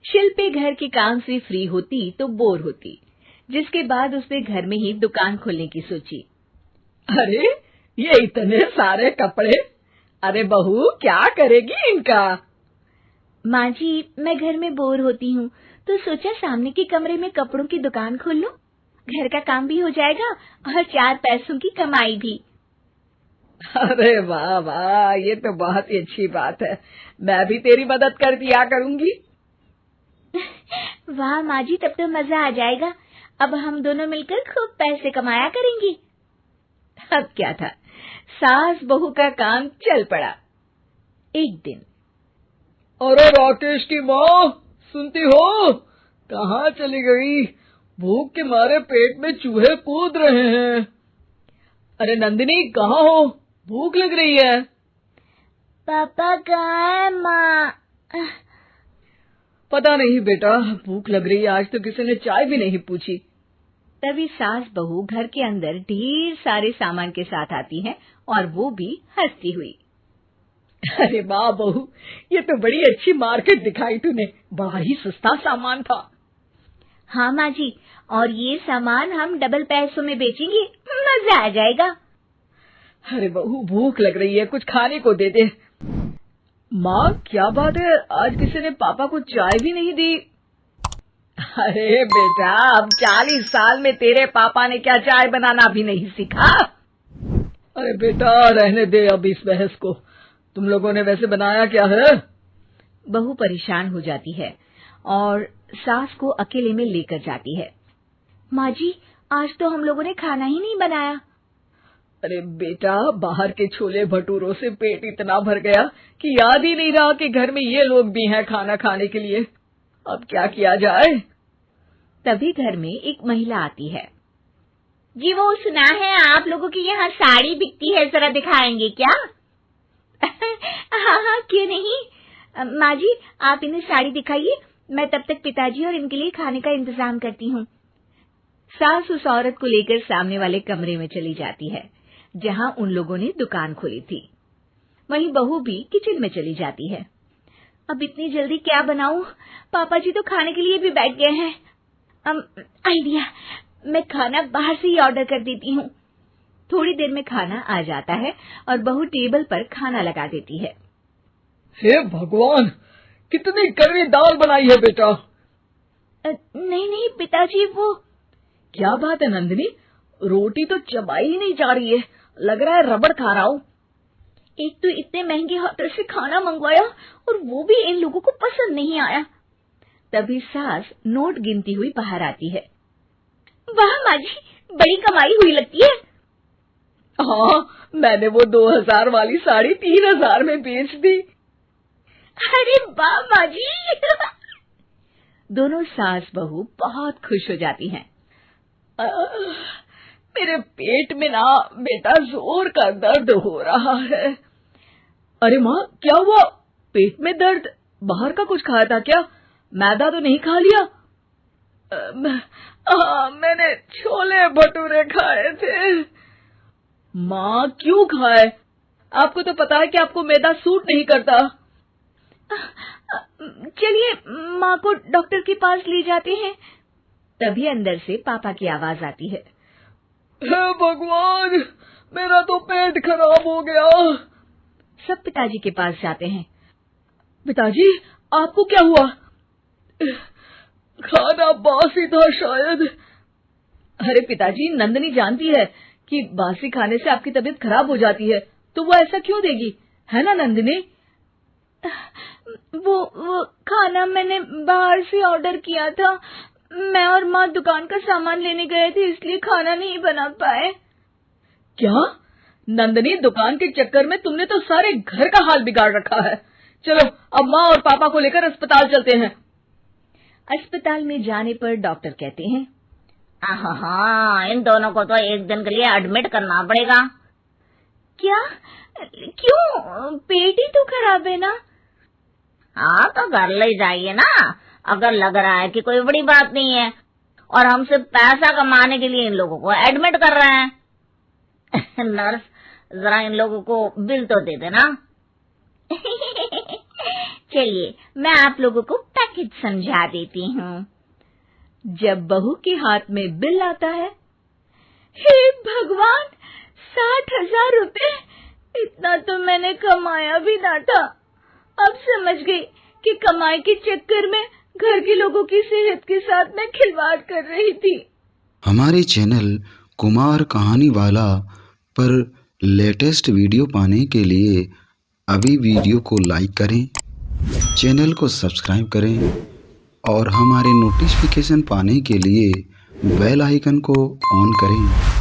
शिल्पी घर के काम से फ्री होती तो बोर होती, जिसके बाद उसने घर में ही दुकान खोलने की सोची। अरे ये इतने सारे कपड़े, अरे बहू क्या करेगी इनका? माँ जी, मैं घर में बोर होती हूँ तो सोचा सामने के कमरे में कपड़ों की दुकान खोल लूं। घर का काम भी हो जाएगा और 4 पैसों की कमाई भी। अरे वाह वाह, ये तो बहुत ही अच्छी बात है। मैं भी तेरी मदद कर दिया करूंगी। वाह माँ जी, तब तो मजा आ जाएगा। अब हम दोनों मिलकर खूब पैसे कमाया करेंगे। अब क्या था, सास बहू का काम चल पड़ा। एक दिन, अरे राकेश की माँ, सुनती हो? कहाँ चली गई? भूख के मारे पेट में चूहे कूद रहे हैं। अरे नंदिनी, कहाँ हो? भूख लग रही है। पापा कहाँ है माँ? पता नहीं बेटा, भूख लग रही है। आज तो किसी ने चाय भी नहीं पूछी। तभी सास बहू घर के अंदर ढेर सारे सामान के साथ आती हैं और वो भी हंसती हुई। अरे वाह बहू, ये तो बड़ी अच्छी मार्केट दिखाई तूने। बड़ा ही सस्ता सामान था। हाँ माँ जी, और ये सामान हम डबल पैसों में बेचेंगे, मजा आ जाएगा। अरे बहू, भूख लग रही है, कुछ खाने को दे दे। माँ क्या बात है, आज किसी ने पापा को चाय भी नहीं दी? अरे बेटा, अब 40 साल में तेरे पापा ने क्या चाय बनाना भी नहीं सीखा? अरे बेटा रहने दे अब इस बहस को। तुम लोगों ने वैसे बनाया क्या है? बहू परेशान हो जाती है और सास को अकेले में लेकर जाती है। माँ जी, आज तो हम लोगों ने खाना ही नहीं बनाया। अरे बेटा, बाहर के छोले भटूरों से पेट इतना भर गया कि याद ही नहीं रहा कि घर में ये लोग भी हैं खाना खाने के लिए। अब क्या किया जाए? तभी घर में एक महिला आती है। जी, वो सुना है आप लोगों की यहाँ साड़ी बिकती है, जरा दिखाएंगे क्या? हाँ हाँ, क्यों नहीं। माँ जी, आप इन्हें साड़ी दिखाइए, मैं तब तक पिताजी और इनके लिए खाने का इंतजाम करती हूँ। सास उस औरत को लेकर सामने वाले कमरे में चली जाती है जहाँ उन लोगों ने दुकान खोली थी। वहीं बहू भी किचन में चली जाती है। अब इतनी जल्दी क्या बनाऊं? पापा जी तो खाने के लिए भी बैठ गए हैं। आइडिया, मैं खाना बाहर से ही ऑर्डर कर देती हूँ। थोड़ी देर में खाना आ जाता है और बहू टेबल पर खाना लगा देती है। हे भगवान, कितनी कड़वी दाल बनाई है बेटा। नहीं नहीं पिताजी, वो क्या बात है नंदिनी, रोटी तो चबाई ही नहीं जा रही है, लग रहा है रबड़ खा रहा हूँ। एक तो इतने महंगे होटल से खाना मंगवाया और वो भी इन लोगों को पसंद नहीं आया। तभी सास नोट गिनती हुई बाहर आती है। वाह माँ जी, बड़ी कमाई हुई लगती है। हाँ, मैंने वो 2000 वाली साड़ी 3000 में बेच दी। अरे वाह माँ जी। दोनों सास बहू बहुत खुश हो जाती हैं। मेरे पेट में ना बेटा जोर का दर्द हो रहा है। अरे माँ, क्या हुआ? पेट में दर्द? बाहर का कुछ खाया था क्या? मैदा तो नहीं खा लिया? मैंने छोले भटूरे खाए थे। माँ क्यों खाए? आपको तो पता है कि आपको मैदा सूट नहीं करता। चलिए माँ को डॉक्टर के पास ले जाते हैं। तभी अंदर से पापा की आवाज आती है। हे भगवान, मेरा तो पेट खराब हो गया। सब पिताजी के पास जाते हैं। पिताजी, आपको क्या हुआ? खाना बासी था शायद। अरे पिताजी, नंदिनी जानती है कि बासी खाने से आपकी तबीयत खराब हो जाती है, तो वो ऐसा क्यों देगी, है ना नंदिनी? वो खाना मैंने बाहर से ऑर्डर किया था। मैं और माँ दुकान का सामान लेने गए थे, इसलिए खाना नहीं बना पाए। क्या नंदिनी, दुकान के चक्कर में तुमने तो सारे घर का हाल बिगाड़ रखा है। चलो अब माँ और पापा को लेकर अस्पताल चलते हैं। अस्पताल में जाने पर डॉक्टर कहते हैं, हाँ, इन दोनों को तो एक दिन के लिए एडमिट करना पड़ेगा। क्या? क्यों? पेट ही तो खराब है ना। हाँ, तो घर ले जाइए ना, अगर लग रहा है कि कोई बड़ी बात नहीं है और हम सिर्फ पैसा कमाने के लिए इन लोगों को एडमिट कर रहे हैं। नर्स, जरा इन लोगों को बिल तो दे देना। चलिए, मैं आप लोगों को पैकेज हित समझा देती हूँ। जब बहू के हाथ में बिल आता है, हे भगवान, 60,000 रुपए! इतना तो मैंने कमाया भी ना था। अब समझ गई कि कमाई के चक्कर में घर के लोगों की सेहत के साथ मैं खिलवाड़ कर रही थी। हमारे चैनल कुमार कहानी वाला पर लेटेस्ट वीडियो पाने के लिए अभी वीडियो को लाइक करें, चैनल को सब्सक्राइब करें और हमारे नोटिफिकेशन पाने के लिए बेल आइकन को ऑन करें।